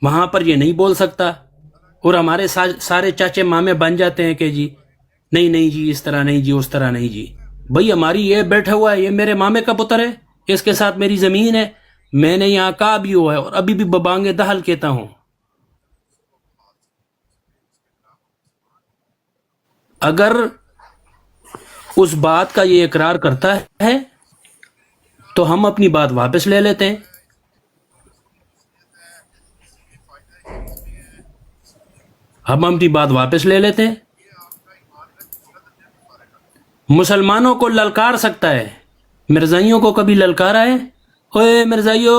وہاں پر یہ نہیں بول سکتا، اور ہمارے سارے چاچے مامے بن جاتے ہیں کہ جی نہیں جی اس طرح نہیں جی اس طرح نہیں جی. بھائی ہماری یہ بیٹھا ہوا ہے، یہ میرے مامے کا پتر ہے، اس کے ساتھ میری زمین ہے، میں نے یہاں کہا بھی ہوا ہے اور ابھی بھی ببانگ دہل کہتا ہوں. اگر اس بات کا یہ اقرار کرتا ہے تو ہم اپنی بات واپس لے لیتے ہیں. ہم اپنی بات واپس لے لیتے ہیں. مسلمانوں کو للکار سکتا ہے، مرزائیوں کو کبھی للکارا ہے؟ اوے مرزائیو،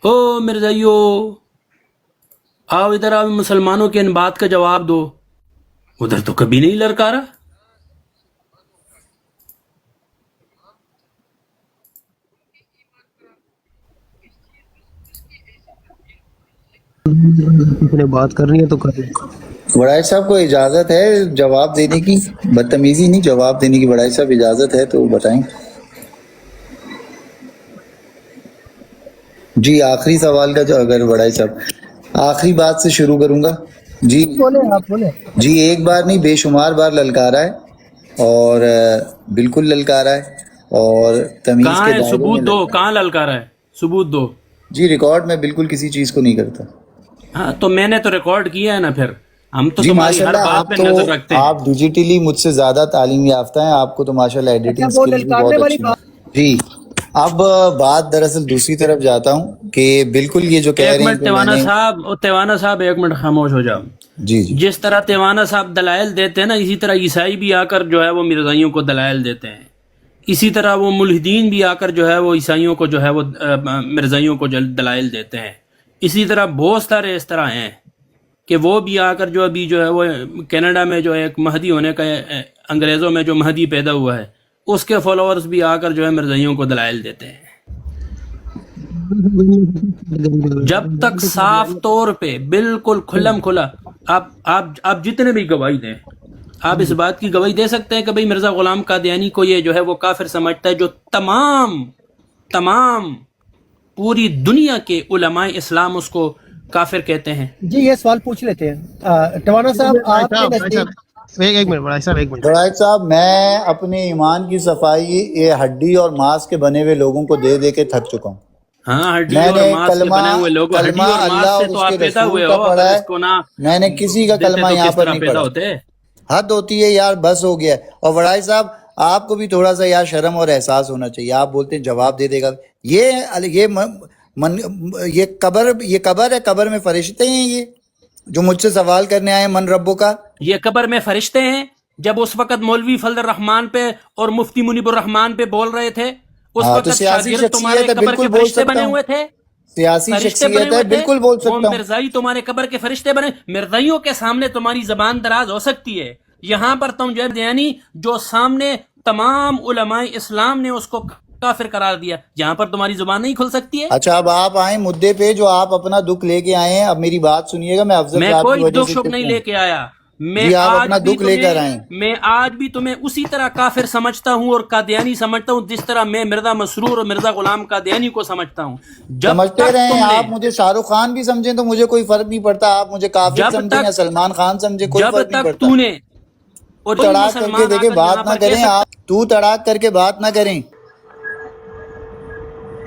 او مرزائیو آؤ ادھر آؤ، مسلمانوں کے ان بات کا جواب دو. ادھر تو کبھی نہیں للکارا. کسی نے بات کرنی ہے تو کریں. وڑائی صاحب کو اجازت ہے جواب دینے کی؟ بدتمیزی نہیں، جواب دینے کی وڑائی صاحب اجازت ہے تو بتائیں. جی آخری سوال کا جو اگر وڑائی صاحب آخری بات سے شروع کروں گا. جی بولیں آپ بولیں. جی ایک بار نہیں بے شمار بار للکارا ہے، اور بالکل للکارا ہے، اور تمیز کہاں کے ہے دائرے میں ثبوت دو، للکارا کہاں للکارا ہے؟ ثبوت دو. جی ریکارڈ میں بالکل کسی چیز کو نہیں کرتا. ہاں تو میں نے تو ریکارڈ کیا ہے نا، پھر ہم تو جی تمہاری ماشاء ہر اللہ بات پہ نظر رکھتے ہیں. آپ ڈیجیٹلی مجھ سے زیادہ تعلیم یافتہ ہیں، آپ کو تو ماشاء اللہ اچھا ایڈیٹنگ وہ سکلز بھی للکارنے بہت والی اچھی بات ہیں. جی اب بات دراصل دوسری طرف جاتا ہوں کہ بالکل یہ جو کہہ ایک رہے ہیں منٹ کہ میں نے تیوانا صاحب ایک منٹ خاموش ہو جاؤ. جی جی جس طرح تیوانا صاحب دلائل دیتے ہیں نا، اسی طرح عیسائی بھی آ کر جو ہے وہ مرزائیوں کو دلائل دیتے ہیں. اسی طرح وہ ملحدین بھی آ کر جو ہے وہ عیسائیوں کو جو ہے وہ مرزائیوں کو دلائل دیتے ہیں. اسی طرح بہت سارے اس طرح ہیں کہ وہ بھی آ کر جو ابھی جو ہے وہ کینیڈا میں جو ایک مہدی ہونے کا انگریزوں میں جو مہدی پیدا ہوا ہے، اس کے فالوورز بھی آ کر جو ہے مرزائیوں کو دلائل دیتے ہیں. جب تک صاف طور پہ بالکل کھلم کھلا آپ جتنے بھی گواہی دیں، آپ اس بات کی گواہی دے سکتے ہیں کہ بھئی مرزا غلام قادیانی کو یہ جو ہے وہ کافر سمجھتا ہے، جو تمام پوری دنیا کے علماء اسلام اس کو کافر کہتے ہیں. جی یہ سوال پوچھ لیتے ہیں ٹوانا صاحب آپ کے نزدیک. ایک منٹ بڑا صاحب، ایک منٹ. وڑائی صاحب میں اپنے ایمان کی صفائی یہ ہڈی اور ماس کے بنے ہوئے لوگوں کو دے دے کے تھک چکا ہوں. ہاں ہڈی میں اور نے ماس کے بنے ہوئے لوگ، ہڈی اور اللہ ماس سے اور تو اس آپ کے پیدا رسول ہوئے کا ہو، پڑھا اگر ہے، اس کو نہ میں نے کسی کا دیتے کلمہ تو یہاں کس پر طرح نہیں پیدا پڑھا. ہوتے؟ حد ہوتی ہے یار، بس ہو گیا. اور وڑائی صاحب آپ کو بھی تھوڑا سا یار شرم اور احساس ہونا چاہیے. آپ بولتے ہیں جواب دے دے گا. یہ قبر ہے، قبر میں فرشتے ہیں یہ جو مجھ سے سوال کرنے آئے من ربوں کا. یہ قبر میں فرشتے ہیں. جب اس وقت مولوی فضل الرحمان پہ اور مفتی منیب الرحمان پہ بول رہے تھے، اس ہاں تو وقت سیاسی شاگرد تمہارے شخصیت ہے، قبر بالکل کے بول فرشتے سکتا بنے ہوں. ہوئے تھے، سیاسی فرشتے بنے شخصیت ہے، ہوئے تھے. بالکل بول وہ سکتا ہوں. مرزائی تمہارے قبر کے فرشتے بنے. مرزائیوں کے سامنے تمہاری زبان دراز ہو سکتی ہے، یہاں پر تم جو ہے یعنی جو سامنے تمام علماء اسلام نے اس کو کافر قرار دیا، یہاں پر تمہاری زبان نہیں کھل سکتی ہے. اچھا اب آپ آئیں مدعے پہ جو آپ اپنا دکھ لے کے آئے ہیں. اب میری بات سنیے گا، میں افضل میں صاحب کی کوئی وجہ دکھ سے شک چپ نہیں ہوں. لے کے آیا. جی آپ اپنا دکھ لے کر آئیں. میں آج بھی تمہیں اسی طرح کافر سمجھتا ہوں اور قادیانی سمجھتا ہوں جس طرح میں مرزا مسرور اور مرزا غلام قادیانی کو سمجھتا ہوں. جب سمجھتے تک رہیں، تم نے آپ مجھے شاہ رخ خان بھی سمجھیں تو مجھے کوئی فرق نہیں پڑتا. آپ مجھے کافر جب سمجھیں یا تک سلمان خان سمجھیں، کوئی جب فرق نہیں تک پڑتا. تو نے اور کوئی تڑاک کر کے مسلمان آ دیکھیں، کر یہاں بات نہ پر کہہ کریں سکتا. آپ. تو تڑاک کر کے بات نہ کریں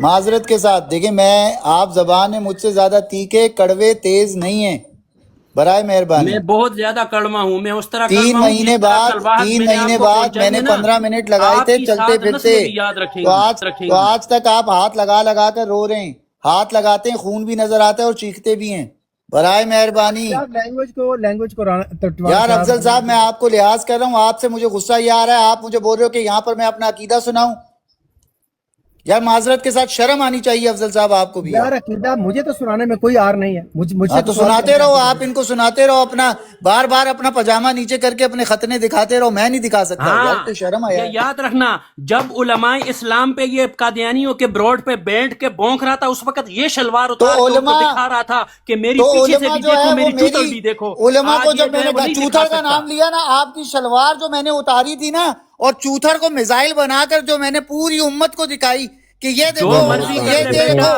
معذرت کے ساتھ. دیکھیں میں آپ زبان میں مجھ سے زیادہ تیکھے کڑوے تیز نہیں ہیں، برائے مہربانی. میں بہت زیادہ کڑوا ہوں، میں اس طرح تین کڑوا ہوں جس مہینے طرح بعد کل واحد میں نے آپ کو میں نے پہنچائی ہے نا. 15 منٹ لگائے آپ تھے کی چلتے سات پھرتے. نسلیں بھی یاد رکھیں گی. تو آج تک آپ ہاتھ لگا لگا کر رو رہے ہیں. ہاتھ لگاتے ہیں خون بھی نظر آتا ہے اور چیختے بھی ہیں، برائے مہربانی. لینگویج کو یار افضل صاحب میں آپ کو لحاظ کر رہا ہوں، آپ سے مجھے غصہ یہ آ رہا ہے، آپ مجھے بول رہے ہو کہ یہاں پر میں اپنا عقیدہ سناؤں. یار معذرت کے ساتھ شرم آنی چاہیے افضل صاحب آپ کو بھی. یار عقیدہ مجھے تو سنانے میں کوئی آر نہیں ہے. مجھ ہاں سے تو سوال سناتے کرتے رہو، ہیں. آپ ان کو سناتے رہو، اپنا بار بار اپنا پاجامہ نیچے کر کے اپنے ختنے دکھاتے رہو. میں نہیں دکھا سکتا یار، ہاں تو شرم آیا یہ ہے. یاد رکھنا، جب علماء اسلام پہ یہ قادیانیوں کے بروڈ پہ بیٹھ کے بونک رہا تھا، اس وقت یہ شلوار اتار کے ان کو دکھا رہا تھا کہ میری پیچھے سے علماء بھی جو دیکھو، ہے وہ میری چوتل بھی دیکھو. علماء کو آج یہ جب جو میں ہے نے وہ نہیں دکھا چوتھر کا سکتا. نام لیا نا، آپ کی شلوار جو میں نے اتاری تھی نا، اور چوتھر کو میزائل بنا کر جو میں نے پوری امت کو دکھائی کہ یہ جو دیکھو مرضی کر یہ لے دیکھو بیٹا،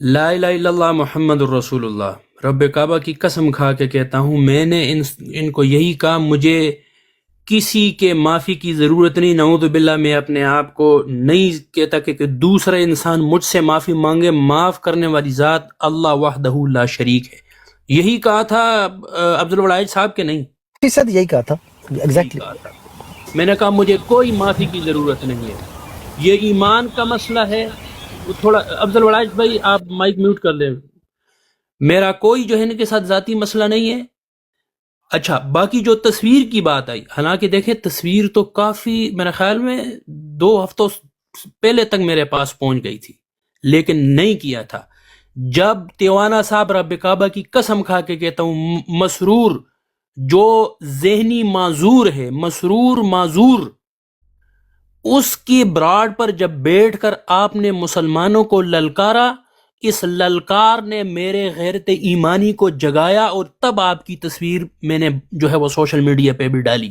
لا الہ الا اللہ محمد الرسول اللہ، رب کعبہ کی قسم کھا کے کہتا ہوں، میں نے ان کو یہی کہا، مجھے کسی کے معافی کی ضرورت نہیں، نعوذ باللہ میں اپنے آپ کو نہیں کہتا کہ دوسرا انسان مجھ سے معافی مانگے، معاف کرنے والی ذات اللہ وحدہ لا شریک ہے۔ یہی کہا تھا عبد الولاج صاحب کے نہیں، فیصد یہی کہا تھا یہی ایگزیکٹلی. کہا تھا۔ میں نے کہا مجھے کوئی معافی کی ضرورت نہیں ہے، یہ ایمان کا مسئلہ ہے۔ تھوڑا عبد الولاج بھائی آپ مائک میوٹ کر لیں، میرا کوئی جو ہے ان کے ساتھ ذاتی مسئلہ نہیں ہے۔ اچھا، باقی جو تصویر کی بات آئی، حالانکہ دیکھیں تصویر تو کافی میرے خیال میں 2 ہفتوں پہلے تک میرے پاس پہنچ گئی تھی، لیکن نہیں کیا تھا۔ جب تیوانا صاحب رب کعبہ کی قسم کھا کے کہتا ہوں، مسرور جو ذہنی معذور ہے، مسرور معذور، اس کی براڈ پر جب بیٹھ کر آپ نے مسلمانوں کو للکارا، اس للکار نے میرے غیرت ایمانی کو جگایا، اور تب آپ کی تصویر میں نے جو ہے وہ سوشل میڈیا پہ بھی ڈالی۔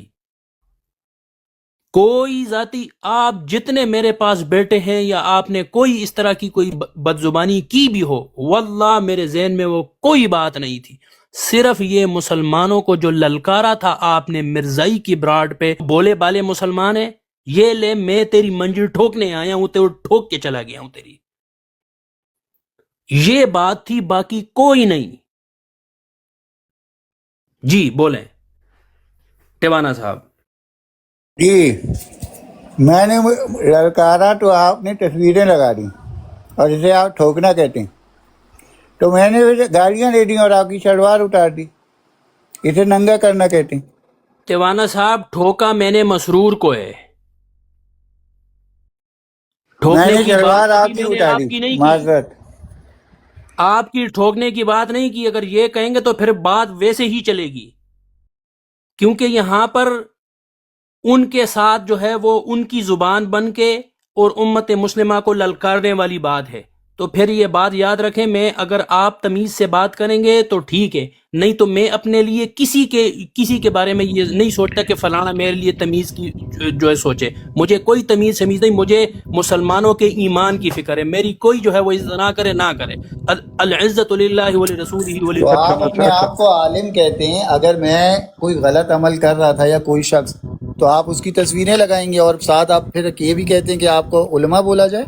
کوئی ذاتی آپ جتنے میرے پاس بیٹے ہیں یا آپ نے کوئی اس طرح کی کوئی بد زبانی کی بھی ہو، واللہ میرے ذہن میں وہ کوئی بات نہیں تھی، صرف یہ مسلمانوں کو جو للکارا تھا آپ نے مرزائی کی براڈ پہ، بولے بالے مسلمان ہیں، یہ لے میں تیری منجل ٹھوکنے آیا ہوں، تو ٹھوک کے چلا گیا ہوں تیری، یہ بات تھی، باقی کوئی نہیں۔ جی بولیں ٹیوانا صاحب۔ جی میں نے للکارا تو آپ نے تصویریں لگا دی اور اسے آپ ٹھوکنا کہتے ہیں، تو میں نے گاڑیاں لے دی اور آپ کی شلوار اتار دی، اسے ننگا کرنا کہتے ہیں۔ تیوانا صاحب ٹھوکا میں نے مسرور کو ہے، میں ٹھوکنے نے کی شلوار بات آپ ابھی کی میں نے اتاری، آپ کی نہیں کی، معذرت۔ آپ کی ٹھوکنے کی بات نہیں کی۔ اگر یہ کہیں گے تو پھر بات ویسے ہی چلے گی، کیونکہ یہاں پر ان کے ساتھ جو ہے وہ ان کی زبان بن کے اور امت مسلمہ کو للکارنے والی بات ہے، تو پھر یہ بات یاد رکھیں، میں اگر آپ تمیز سے بات کریں گے تو ٹھیک ہے، نہیں تو میں اپنے لیے کسی کے بارے میں یہ نہیں سوچتا کہ فلانا میرے لیے تمیز کی جو ہے سوچے، مجھے کوئی تمیز شمیز نہیں، مجھے مسلمانوں کے ایمان کی فکر ہے، میری کوئی جو ہے وہ عزت نہ کرے نہ کرے، العزت للہ ولرسولہ تو آپ وللمؤمنین۔ اپنے آپ کو عالم کہتے ہیں، اگر میں کوئی غلط عمل کر رہا تھا یا کوئی شخص، تو آپ اس کی تصویریں لگائیں گے اور ساتھ آپ پھر یہ بھی کہتے ہیں کہ آپ کو علماء بولا جائے؟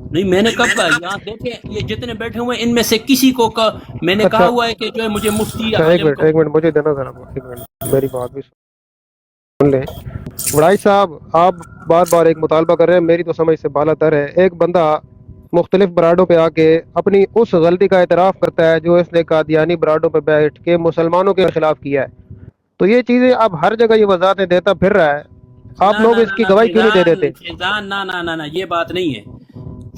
نہیں، میں نے کب کہا؟ یہاں دیکھیں یہ جتنے بیٹھے ہوئے ان میں سے کسی کو میں نے کہا ہوا ہے کہ جو ہے مجھے مفتی یا ایک عالم منٹ مجھے دینا ذرا، ایک منٹ میری بات بھی سن لیں۔ وڑائی صاحب آپ بار بار ایک مطالبہ کر رہے ہیں، میری تو سمجھ سے بالا تر ہے۔ ایک بندہ مختلف براڈوں پہ آ کے اپنی اس غلطی کا اعتراف کرتا ہے جو اس نے قادیانی براڈوں پہ بیٹھ کے مسلمانوں کے خلاف کیا ہے، تو یہ چیزیں اب ہر جگہ یہ وضاحتیں دیتا پھر رہا ہے، آپ لوگ اس کی گواہی کیوں نہیں دے دیتے؟ فیضان نہ یہ بات نہیں ہے،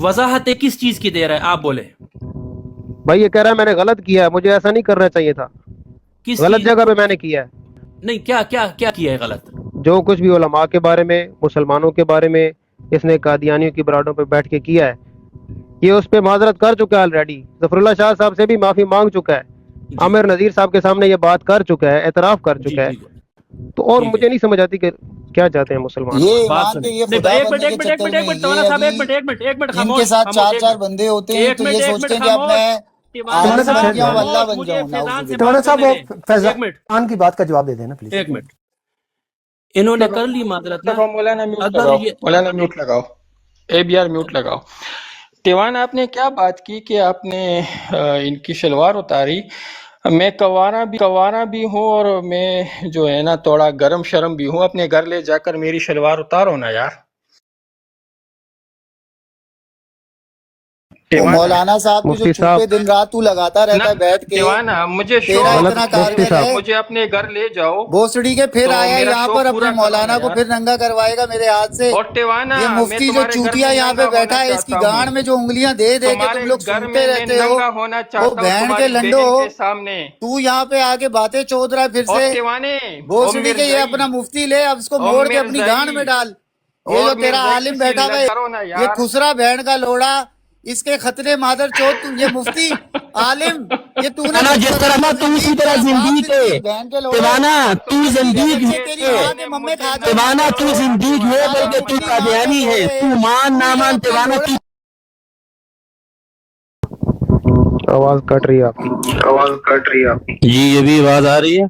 وضاحت کس چیز کی دے رہا ہے آپ بولے؟ بھائی یہ کہہ رہا ہے میں نے غلط کیا ہے، مجھے ایسا نہیں کرنا چاہیے تھا، کس غلط چیز؟ جگہ پہ میں نے کیا ہے۔ نہیں، کیا کیا ہے غلط؟ جو کچھ بھی علماء کے بارے میں، مسلمانوں کے بارے میں اس نے قادیانیوں کی براڈوں پہ بیٹھ کے کیا ہے، یہ اس پہ معذرت کر چکا ہے آلریڈی، ظفر اللہ شاہ صاحب سے بھی معافی مانگ چکا ہے، عامر نذیر صاحب کے سامنے یہ بات کر چکا ہے، اعتراف کر چکا ہے، تو اور مجھے نہیں سمجھ آتی کہ کیا چاہتے ہیں مسلمان۔ یہ بات ایمان کے، یہ خدا بننے کے چکر میں یہ ان کے ساتھ 4 بندے ہوتے ہیں تو یہ سوچتے ہیں کہ اب میں عالم بن گیا ہوں، اللہ بن جاؤں، نعوذ باللہ۔ تیوانا صاحب وہ فیضان کی بات کا جواب دے دینا پلیز۔ ایک منٹ، انہوں نے کر لی معذرت نا، مولانا میوٹ اگر لگاؤ، یہ مولانا میوٹ لگاؤ، اے بی آر میوٹ لگاؤ۔ تیوان آپ نے کیا بات کی کہ آپ نے ان کی شلوار اتاری؟ میں کوارا بھی ہوں اور میں جو ہے نا تھوڑا گرم شرم بھی ہوں، اپنے گھر لے جا کر میری شلوار اتارو نا یار۔ وہ مولانا صاحب کی جو مفتی صاحب، چوپے دن رات تو لگاتا رہتا ہے بیٹھ کے، تیوانا مجھے تیرا شو اتنا کارگر ہے، مجھے اپنے گھر لے جاؤ، بھوسڑی کے پھر تو آیا میرا یہاں شوق پر اپنے پورا کرو مولانا نا کو یار۔ پھر ننگا کروائے گا میرے ہاتھ سے۔ اور تیوانا یہ میں مفتی جو تمہارے گھر چوتیا میں یہاں پہ ننگا بیٹھا ہونا ہے، اس کی چاہتا گان ہوں، میں جو انگلیاں دے دے کے تمہارے تم لوگ گھر سنتے میں رہتے ہو، ننگا ہونا وہ چاہتا ہوں بہن کے تمہاری لنڈو بہن ہو، کے سامنے۔ تو یہاں پہ آگے باتیں چود رہا ہے پھر اور سے، تیوانے، بھوسڑی کے یہ اپنا مفتی لے، اب اس کو موڑ کے اپنی گان میں ڈال۔ یہ جو تیرا عالم بیٹھا ہوا ہے، یہ خسرا بہن کا لوڑا، اس کے خطرے مادر چوت، یہ مفتی عالم، یہ تو نے جس طرح نا تو اسی طرح زندگی ہے بہن کے لوڑے، تیوانا، تو زندگی تیری ہے ماں کے ممے کھا جائے، تیوانا، تو زندگی ہے بلکہ تو قادیانی ہے، تو مان نہ مان تیوانا، تو آواز کٹ رہی ہے آپ کی. جی یہ بھی آواز آ رہی ہے.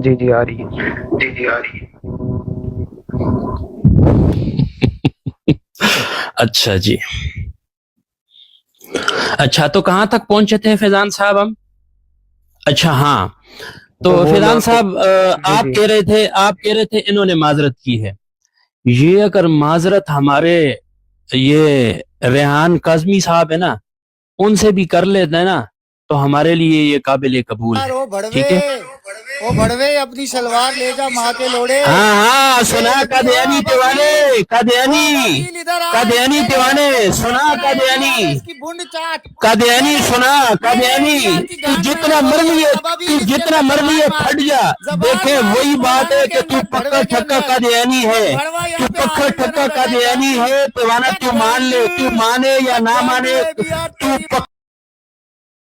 جی جی آ رہی ہے. اچھا جی. اچھا تو کہاں تک پہنچے تھے فیضان صاحب ہم؟ اچھا ہاں تو وہ میں فیضان آپ کو- صاحب آپ جی. کہہ رہے تھے انہوں نے معذرت کی ہے. یہ اگر معذرت ہمارے یہ ریحان کاظمی صاحب ہے نا ان سے بھی کر لیتے ہیں نا تو ہمارے لیے یہ قابل قبول ہے. ٹھیک ہے. وہ بڑوے اپنی شلوار لے جا ماں کے لوڑے. ہاں سنا قادیانی دیوانے قادیانی دیوانے سنا قادیانی سنا قادیانی تو جتنا مرضی ہے پھٹ جا. دیکھیں وہی بات ہے کہ تو پکا ٹھکا قادیانی ہے. تو پکا ٹھکا قادیانی ہے دیوانا. تو مان لے تو مانے یا نہ مانے تو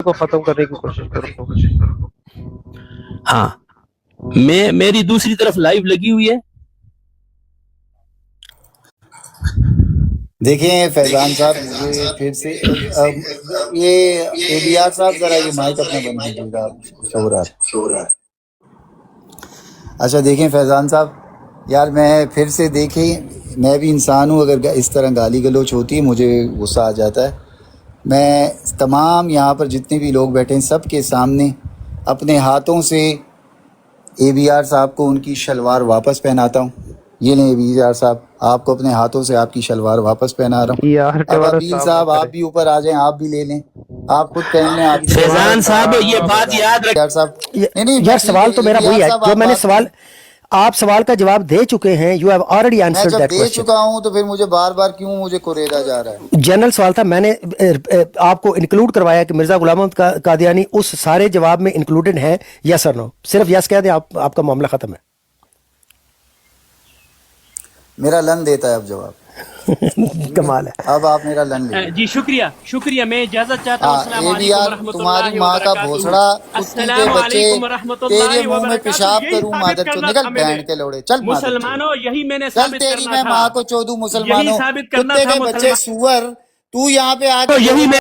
کو ختم کرنے کی کوشش کرو. ہاں میری دوسری طرف لائیو لگی ہوئی ہے. دیکھیں فیضان صاحب مجھے پھر سے یہ اے بی آر صاحب ذرا یہ مائک اپنا بند کیجیے گا شور آ رہا ہے. اچھا دیکھیں فیضان صاحب یار میں پھر سے دیکھیں میں بھی انسان ہوں. اگر اس طرح گالی گلوچ ہوتی ہے مجھے غصہ آ جاتا ہے. میں تمام یہاں پر جتنے بھی لوگ بیٹھے ہیں سب کے سامنے اپنے ہاتھوں سے اے بی آر صاحب کو ان کی شلوار واپس پہناتا ہوں. یہ لیں اے بی آر صاحب آپ کو اپنے ہاتھوں سے آپ کی شلوار واپس پہنا رہا ہوں. یار اب ٹیوانا عبیل نہ صاحب آپ کریں. بھی اوپر آ جائیں آپ بھی لے لیں. آپ خود پہن لیں. آپ فیضان صاحب یہ بات یاد رکھ. یار صاحب نہیں یار سوال تو میرا ABR وہی ہے صاحب جو آپ میں نے بات سوال آپ سوال کا جواب دے چکے ہیں. یو ہیو آلریڈی میں آنسرڈ جب دیٹ دے کوسچن. چکا ہوں تو پھر مجھے بار بار کیوں مجھے کوریدا جا رہا ہے؟ جنرل سوال تھا. میں نے آپ کو انکلوڈ کروایا کہ مرزا غلام محمد قادیانی اس سارے جواب میں انکلوڈڈ ہیں. یس اور نو صرف یس کہہ دیں آپ کا معاملہ ختم ہے. میرا لن دیتا ہے اب جواب. کمال ہے. اب آپ میرا لن لے لیں. جی شکریہ میں اجازت چاہتا ہوں. ہاں السلام اے بی علیکم آر ورحمۃ تمہاری اللہ ماں کا وبرکاتہ. بھوسڑا کتی کے السلام بچے علیکم ورحمۃ تیرے اللہ منہ میں وبرکاتہ. پیشاب یہی کروں ثابت مادر چود. کرنا نکل تھا بینڈ کے لوڑے چل مادر چود. مسلمانوں یہی میں نے چل ثابت تیری کرنا میں تھا. ماں کو چودوں یہی مسلمانوں ثابت کرنا کتے تھا کے بچے سور. تو یہاں پہ آ کے یہی لوگوں میں